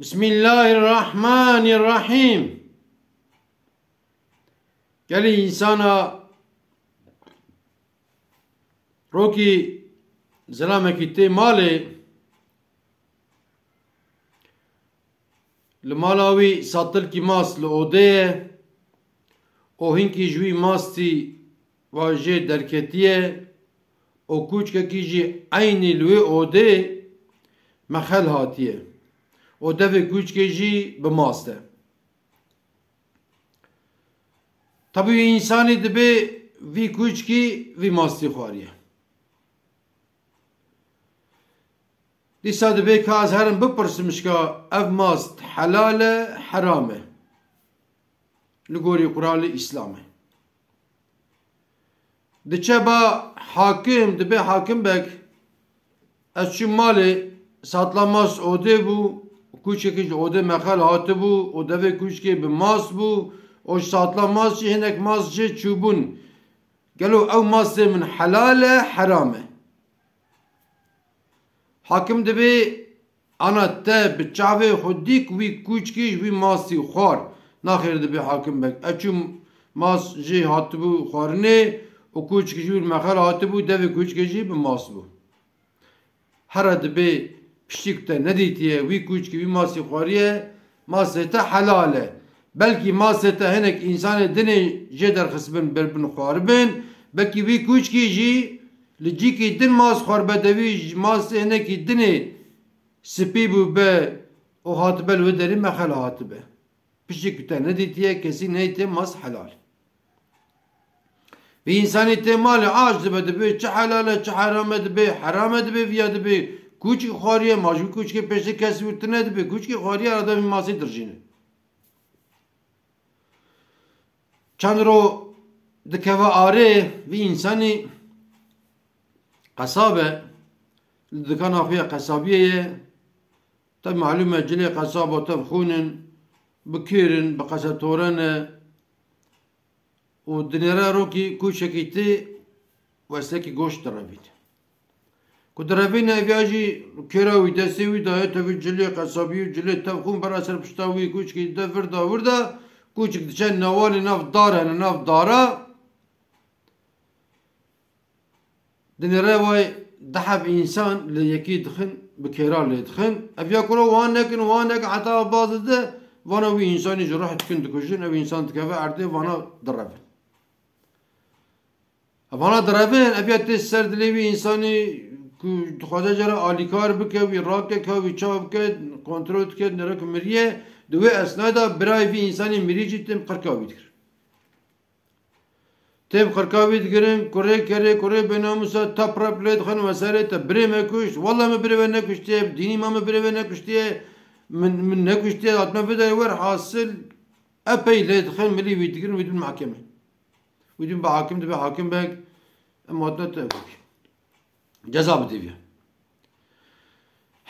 بسم الله الرحمن الرحيم. گلی انسانا روکی زلامکی تی ماله لمالاوی ساتل کی ماس لعوده او هنکی جوی ماستی واجه درکتیه او کوچ که جی عینی لوی عوده مخل هاتیه او دوی کوچ که جی بماسته. طبعی انسانی دبی وی کوچ کی وی ماستی خواریه. دیسا دبی که از هرم بپرسمش که اف ماست حلاله حرامه لگوری قرآن اسلامه. دچه با حاکم دبی حاکم بک از چی مالی ساتلا ماس اوده بو کوچه که اوده مخل هاته بو او دوی کوچ که به ماس بو او ساتلا ماس چی هنک ماس چی چوبون گلو او ماس من حلاله حرامه. حاکم دبی انا ته بچاوه خودی کوی کوچ کیش وی ماسی خوار ناخیر دبی حاکم بک اچو ماس جی هات بو خوارنه او کوچ کیش مخل هات بو دوی کوچ کیشی به ماس بو هر دبی پشتیکته ندیتیه وی کوچ کی وی ماسی خواریه ماسی ته حلاله بلکی ماسی ته هنک انسان دنی جه در خسبن بربن خواربن بلکی وی کوچ کیشی لجی کی دن ماس خوار بدوی ماس هنکی دنی سپی بو به او هاتبه لو داری مخل هاتبه پشتیکته ندیتیه کسی نیتیه ماس حلال و انسانی ته مال عاج دبه دبه چه حلاله چه حرامه دبه حرامه دبه ویا دبه کوچ خواریه ماجو کوچ که پیش کسی ورتنه دبه کوچ که خواریه آدم ماسی درجینه چند رو دکوه آره و انسانی قصابه دکان آخوی قصابیه طب معلومه جلی قصابه طب خونن بکیرن بقصتورن و دنیره رو که کوچکی تی وستکی گوشت دروید که دروید اویاجی کراوی دستوی دایه تاوی جلی قصابی و جلی طب خون برا سر پشتاوی کوچکی دفر داورده کوچک دچن نوالی نف داره نف داره دنیره وای دحب انسان لیکی دخن بکیرا لی دخن افیا کرو وان نکن وان نکن حتی باز ده وانا وی انسانی جراح تکن دکشن او انسان تکفه عرده وانا درفن وانا درفن افیا تیس سردلیوی انسانی که خواهده جرا آلیکار بکه وی راکه که وی چاو بکه کنترول که نرک مریه دوی اسنادا برای وی انسانی مری جیتیم قرکاوی دکر تب خرکاوی دگرن کره کره کره بناموسا تاپ رپ لید خن وسره تا بره مکوش والله ما بره نکشته دینی ما بره نکشته من نکشته اتما بده ور حاصل اپی لید خن ملی وی دگرن ویدون محکمه ویدون با حاکم دبی حاکم بک اما اتنا تاوی جزا بدیوی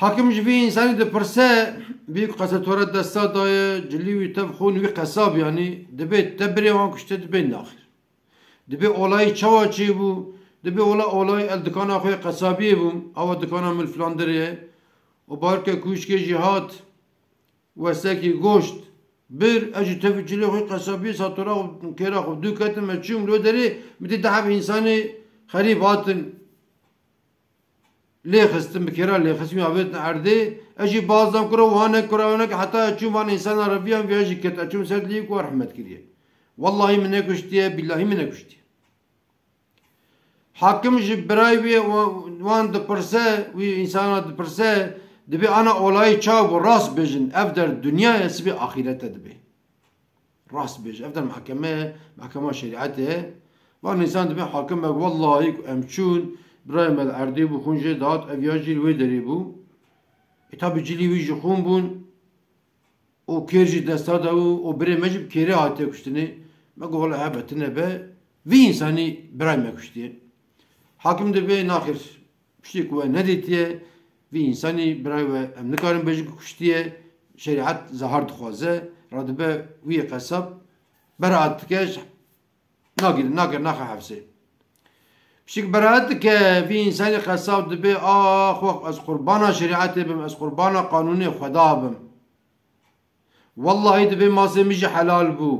حاکم جبی انسانی ده پرسه بیک قصتورت دستا دای جلیوی تب خون وی قصاب یعنی دبی تبری وان کشته دبی ناخر دبی اولای چوا چی بو دبی اولای دکان آخوی قصابی بوم او دکان مل فلاندریه و بار که کوش که جهات وسکی گوشت بر اجی تفجیلی خوی قصابی ساتورا و کرا خو دو کتن مچوم لو داری میتی دحب انسانی خریب هاتن لیخستن بکرا لیخستن آبیتن عرده اجی بازدم کرا وانه کرا وانه که حتی اچوم وان انسان عربیان بیاجی کت اچوم سرد لیک و رحمت کریه والله من نکشتیه بالله من نکشتیه حاکم جی برای وی وان د پرسه وی انسانات د پرسه دبی انا اولای چاو و راست بجن اف در دنیا اسبی آخرت دبی راست بج اف در محکمه شریعته وان انسان دبی حاکم بگ والله امچون برای مل اردی بو خونجه داد اویاجی وی دری بو اتاب جلی وی جخون بون او کرجی دستا دا او بره مجب کره هاته کشتنی مگو والله هبتنه به وی انسانی برای مکشتیه حاکم de be naxir piştik ve ne ditiye vi insani birey ve em nikarin bejik kuştiye şeriat zahar dixwaze radibe vi qesab beraat dikeş nagir naxa hevse piştik beraat dike vi insani qesab dibe ah az qurbana şeriatê bim ez qurbana qanûnê xweda bim والله دبي ماسي مجي حلال بو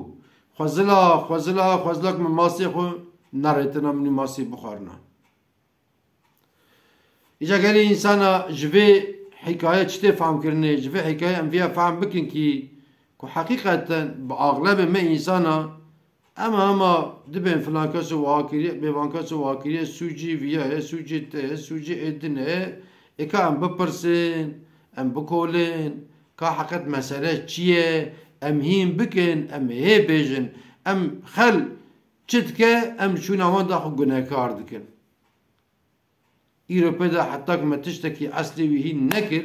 خوزلك من ماسي خو نريتنا من ماسي بخارنا إجا قالي إنسانا جبي حكاية شتي فهم كرني جبي حكاية أم فيها فهم بكن كو حقيقة بأغلب ما إنسانا أما دبين فلان كسو واكري بيبان كسو واكري سوجي فيها سوجي ته سوجي إدن إكا أم ببرسين أم بكولين كا حقت مسألة چية أم هين بكن أم هي بيجن أم خل چتكه أم شو نوان داخل گناهكار دكن إيروبا دا حتى كما تشتكي أصلي وهي نكر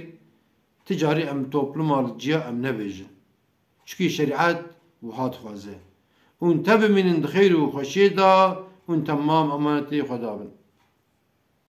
تجاري أم توبلما الجيا أم نبيجن شكي شريعات وهات خوازه وانتبه من خير وخشيدا وان تمام أمانتي خدابن